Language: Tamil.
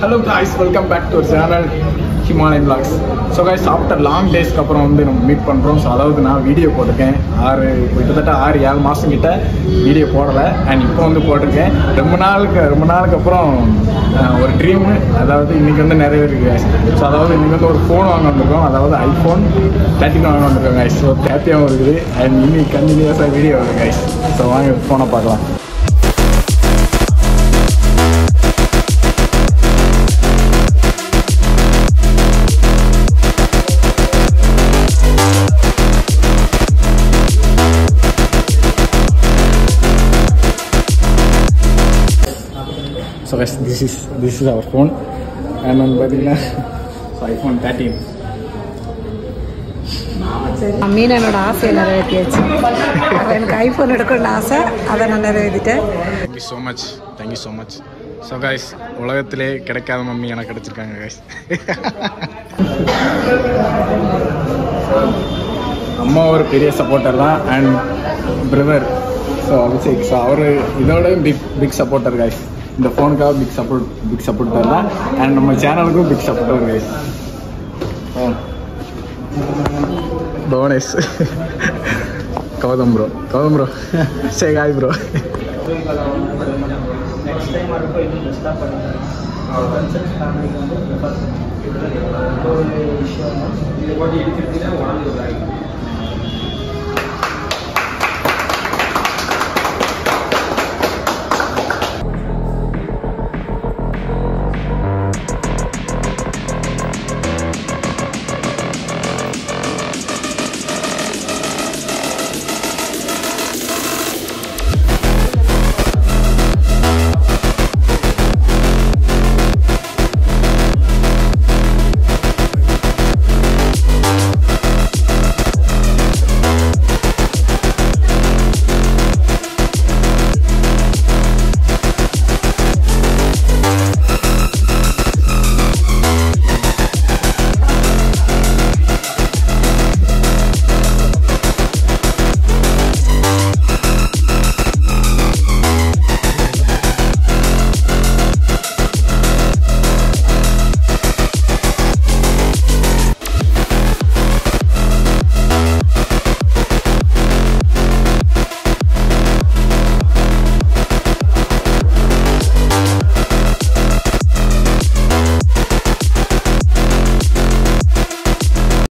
Hello guys, welcome back to our channel Himalayan vlogs. So guys, after long days அப்புறம் வந்து நம்ம மீட் பண்றோம். ஸோ அதாவது நான் வீடியோ போட்டிருக்கேன் கிட்டத்தட்ட 6-7 மாதம் கிட்ட வீடியோ போடலை. அண்ட் இப்போ வந்து போட்டிருக்கேன். ரொம்ப நாளுக்கு அப்புறம் ஒரு ட்ரீமு, அதாவது இன்னைக்கு வந்து நிறைவேறிருக்கு guys. ஸோ அதாவது இன்னைக்கு வந்து ஒரு ஃபோன் வாங்க வந்திருக்கோம், அதாவது iPhone 13 வாங்க வந்திருக்கோம் guys. ஸோ ஹாப்பியாகவும் இருக்குது. அண்ட் இன்னைக்கு கண்டினியூஸாக வீடியோ வருது guys. ஸோ வாங்க ஃபோனை பார்க்கலாம். So guys, this is our phone, and on பார்த்தீங்கன்னா iPhone 13. மீன் என்னோட ஆசையை நிறைவேற்றியாச்சு. எனக்கு ஐஃபோன் எடுக்கணும்னு ஆசை, அதை நான் நிறைவேற்றிட்டேன். Thank you so much. So guys, உலகத்திலே கிடைக்காத மம்மி எனக்கு கிடைச்சிருக்காங்க guys. அம்மா ஒரு பெரிய சப்போர்ட்டர் தான், அண்ட் பிரதர் அபிஷேக் அவர் இதோட பிக் சப்போர்ட்டர் guys. இந்த ஃபோனுக்காக பிக் சப்போர்ட்டர் தான், அண்ட் நம்ம சேனலுக்கும் big supporter guys. Donates Gautham bro சே காய் ப்ரோ.